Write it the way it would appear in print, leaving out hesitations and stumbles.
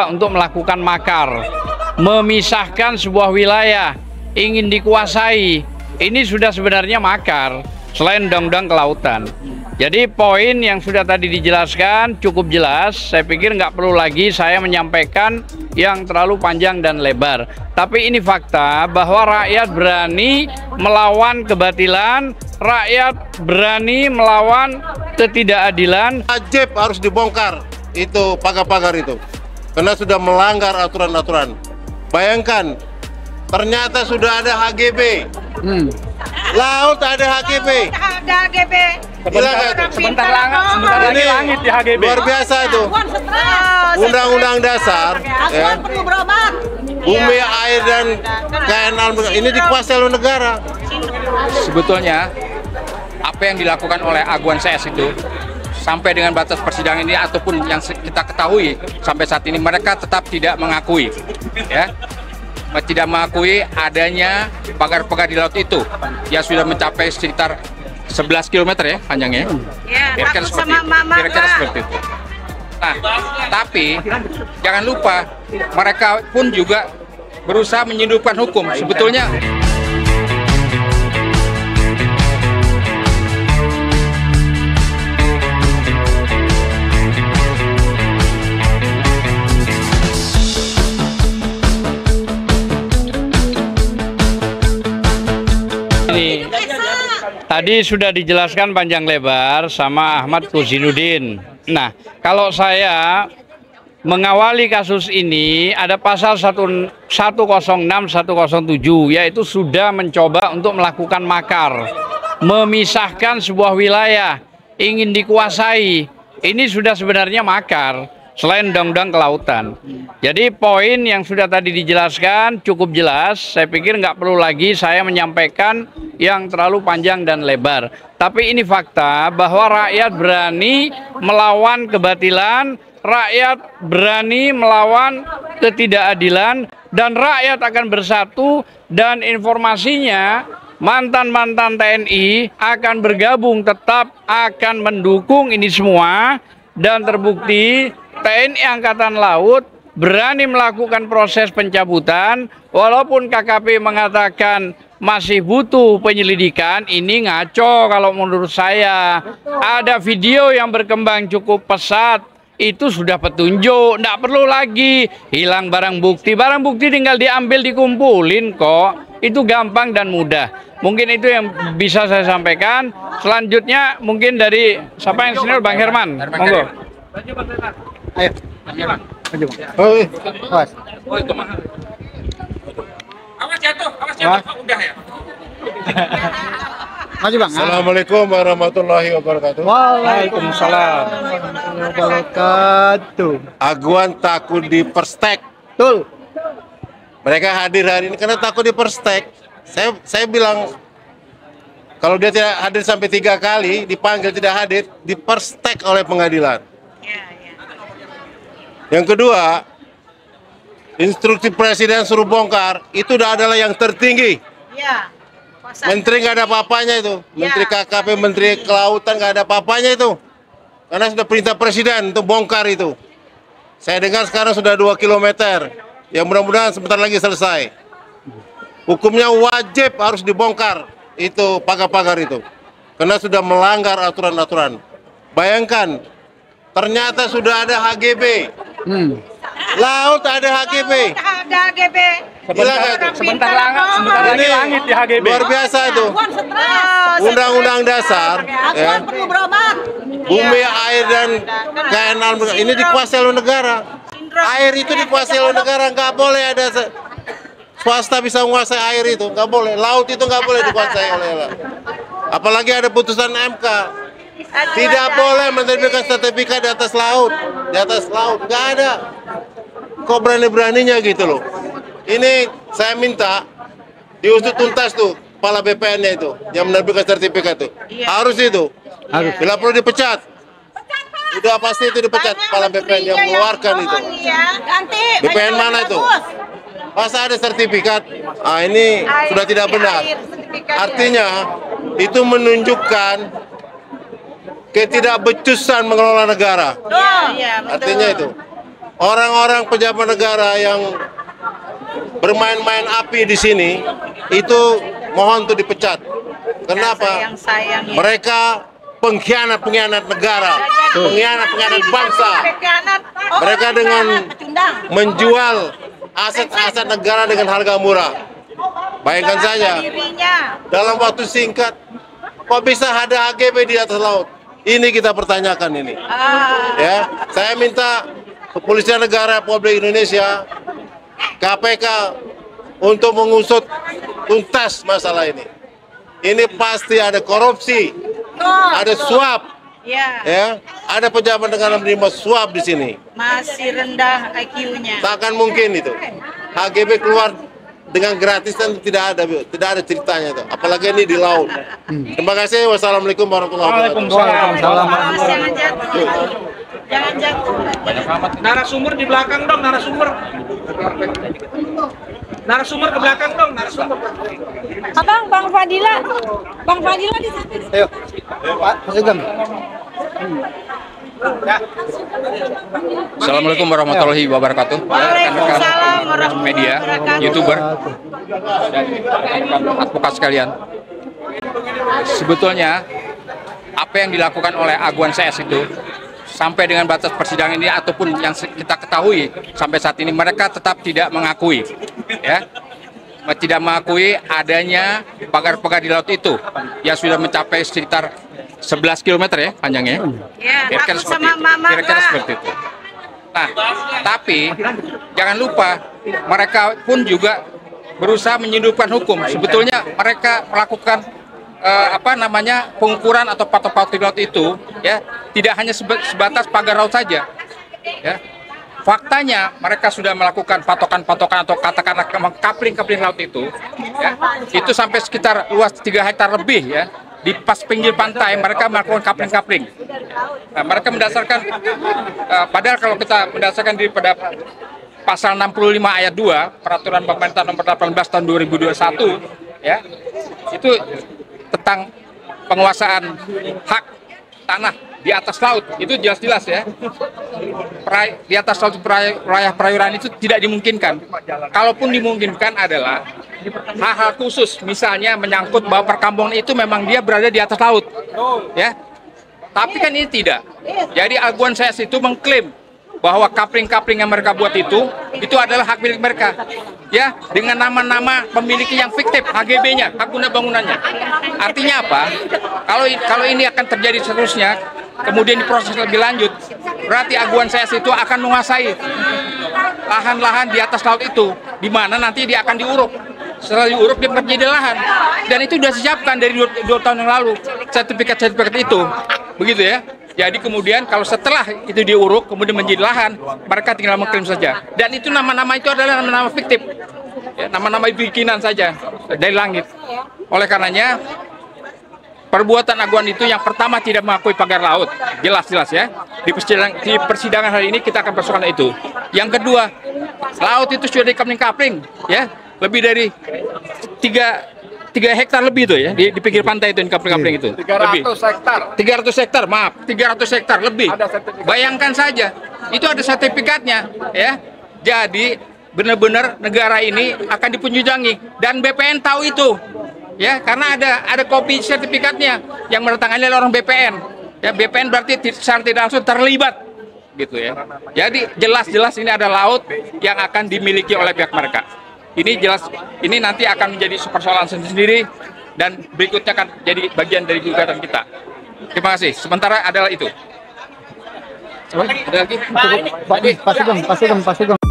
untuk melakukan makar, memisahkan sebuah wilayah, ingin dikuasai. Ini sudah sebenarnya makar, selain undang-undang kelautan. Jadi poin yang sudah tadi dijelaskan cukup jelas. Saya pikir nggak perlu lagi saya menyampaikan yang terlalu panjang dan lebar. Tapi ini fakta bahwa rakyat berani melawan kebatilan, rakyat berani melawan ketidakadilan. Wajib harus dibongkar itu pagar-pagar itu, karena sudah melanggar aturan-aturan. Bayangkan, ternyata sudah ada HGB. Laut ada HGB. Ada HGB. Sebentar lagi langit di HGB. Luar biasa itu. Undang-undang dasar, ya, bumi, air, dan kekayaan alam ini dikuasai oleh negara. Sebetulnya apa yang dilakukan oleh Aguan CS itu sampai dengan batas persidangan ini ataupun yang kita ketahui sampai saat ini mereka tetap tidak mengakui, ya, tidak mengakui adanya pagar-pagar di laut itu yang sudah mencapai sekitar 11 km ya panjangnya. Kira-kira seperti itu. Nah, tapi jangan lupa mereka pun juga berusaha menyelundupkan hukum. Sebetulnya Ini tadi sudah dijelaskan panjang lebar sama Ahmad Kuzinuddin. Nah, kalau saya mengawali kasus ini ada pasal 106, 107, yaitu sudah mencoba untuk melakukan makar, memisahkan sebuah wilayah, ingin dikuasai. Ini sudah sebenarnya makar, selain undang-undang kelautan. Jadi poin yang sudah tadi dijelaskan cukup jelas. Saya pikir nggak perlu lagi saya menyampaikan yang terlalu panjang dan lebar. Tapi ini fakta bahwa rakyat berani melawan kebatilan, rakyat berani melawan ketidakadilan, dan rakyat akan bersatu. Dan informasinya mantan-mantan TNI akan bergabung, tetap akan mendukung ini semua. Dan terbukti TNI Angkatan Laut berani melakukan proses pencabutan, walaupun KKP mengatakan masih butuh penyelidikan. Ini ngaco kalau menurut saya. Ada video yang berkembang cukup pesat, itu sudah petunjuk, nggak perlu lagi hilang barang bukti. Barang bukti tinggal diambil, dikumpulin kok. Itu gampang dan mudah. Mungkin itu yang bisa saya sampaikan. Selanjutnya mungkin dari siapa yang senior, Bang Herman. Monggo. Ayo. Maju, Bang. Awas. oh itu mah. Awas jatuh, udah ya. Maju, Bang. Assalamualaikum warahmatullahi wabarakatuh. Waalaikumsalam warahmatullahi wabarakatuh. Aguan takut diperstek. Betul. Mereka hadir hari ini karena takut diperstek. Saya bilang, kalau dia tidak hadir sampai 3 kali, dipanggil tidak hadir, diperstek oleh pengadilan. Yang kedua, instruksi presiden suruh bongkar, itu adalah yang tertinggi. Menteri nggak ada apa-apanya itu. Menteri KKP, Menteri Kelautan nggak ada apa-apanya itu. Karena sudah perintah presiden untuk bongkar itu. Saya dengar sekarang sudah 2 km. Ya mudah-mudahan sebentar lagi selesai. Hukumnya wajib harus dibongkar itu pagar-pagar itu, karena sudah melanggar aturan-aturan. Bayangkan, ternyata sudah ada HGB. Laut ada HGB. Ada HGB. Sebentar lagi langit di HGB. Luar biasa itu. Undang-undang dasar, ya, bumi, air, dan kekayaan alam ini dikuasai oleh negara. Air itu dikuasai oleh negara, nggak boleh ada swasta bisa menguasai air itu, nggak boleh. Laut itu nggak boleh dikuasai oleh. Apalagi ada putusan MK, tidak boleh menerbitkan sertifikat di atas laut, nggak ada. Kok berani-beraninya gitu loh. Ini saya minta diusut tuntas tuh kepala BPN-nya itu yang menerbitkan sertifikat itu. Harus itu. Bila perlu dipecat. Udah pasti itu dipecat kepala BPN yang mengeluarkan itu. BPN mana itu? Masa ada sertifikat? Ah, ini sudah tidak benar. Artinya itu menunjukkan ketidakbecusan mengelola negara. Artinya itu. orang-orang pejabat negara yang bermain-main api di sini itu mohon untuk dipecat. Kenapa? Mereka pengkhianat negara, pengkhianat bangsa. Mereka dengan menjual aset-aset negara dengan harga murah. Bayangkan saja, dalam waktu singkat, kok bisa ada HGB di atas laut? Ini kita pertanyakan ini. Ya, saya minta Kepolisian Negara Republik Indonesia, KPK untuk mengusut tuntas masalah ini. Ini pasti ada korupsi, ada suap, ya, ada pejabat negara menerima suap di sini. Masih rendah IQ-nya. Takkan mungkin itu. HGB keluar dengan gratis dan tidak ada ceritanya itu. Apalagi ini di laut. Terima kasih. Wassalamualaikum warahmatullahi wabarakatuh. Waalaikumsalam. Jangan jatuh. Jangan jatuh. Narasumber di belakang dong, narasumber. Narasumber ke belakang dong, narasumber. Abang, Bang Fadila. Bang Fadila di sana. Ayo. Pak, Mas Sugeng. Assalamualaikum warahmatullahi wabarakatuh. Waalaikumsalam warahmatullahi Media, wabarakatuh. YouTuber, dan advokat sekalian. Sebetulnya apa yang dilakukan oleh Aguan CS itu sampai dengan batas persidangan ini ataupun yang kita ketahui sampai saat ini mereka tetap tidak mengakui, ya, tidak mengakui adanya pagar-pagar di laut itu yang sudah mencapai sekitar 11 km ya panjangnya. Kira-kira seperti itu. Nah, tapi jangan lupa mereka pun juga berusaha menyelundupkan hukum. Sebetulnya mereka melakukan pengukuran atau patok-patok di laut itu, ya, tidak hanya sebatas pagar laut saja, ya. Faktanya mereka sudah melakukan patokan-patokan atau katakanlah kapling-kapling laut itu, ya, itu sampai sekitar luas 3 hektar lebih, ya. Di pas pinggir pantai mereka melakukan kapling-kapling. Nah, mereka mendasarkan, padahal kalau kita mendasarkan daripada pasal 65 ayat 2 Peraturan Pemerintah Nomor 18 tahun 2021, ya, itu tentang penguasaan hak tanah di atas laut, itu jelas-jelas, ya. Di atas laut wilayah perairan itu tidak dimungkinkan. Kalaupun dimungkinkan adalah hal-hal khusus, misalnya menyangkut bahwa perkampungan itu memang dia berada di atas laut, ya. Tapi kan ini tidak. Jadi Aguan CS itu mengklaim bahwa kapling-kapling yang mereka buat itu adalah hak milik mereka, ya, dengan nama-nama pemiliki yang fiktif, HGB-nya, hak guna bangunannya. Artinya apa? Kalau ini akan terjadi seterusnya, kemudian diproses lebih lanjut, berarti Aguan CS itu akan menguasai lahan-lahan di atas laut itu, di mana nanti dia akan diuruk. Setelah diuruk dia menjadi lahan, dan itu sudah disiapkan dari 2 tahun yang lalu sertifikat-sertifikat itu, begitu ya. Jadi kemudian kalau setelah itu diuruk kemudian menjadi lahan, mereka tinggal mengklaim saja. Dan itu nama-nama itu adalah nama-nama fiktif, ya, nama-nama bikinan saja dari langit. Oleh karenanya perbuatan Aguan itu yang pertama tidak mengakui pagar laut, jelas-jelas, ya. Di persidangan hari ini kita akan persoalkan itu. Yang kedua, laut itu sudah dikapling-kapling, ya, lebih dari 3 hektar lebih itu, ya, di pinggir pantai itu, di kapling-kapling itu. 300 hektar, maaf, 300 hektar lebih. Bayangkan saja, itu ada sertifikatnya, ya. Jadi benar-benar negara ini akan dipunjujangi, dan BPN tahu itu, ya, karena ada kopi sertifikatnya yang menandatangani oleh orang BPN. Ya, BPN berarti secara tidak langsung terlibat, gitu, ya. Jadi jelas-jelas ini ada laut yang akan dimiliki oleh pihak mereka. Ini jelas, ini nanti akan menjadi persoalan sendiri dan berikutnya akan jadi bagian dari gugatan kita. Terima kasih. Sementara adalah itu. Ada lagi? Pak Sugeng.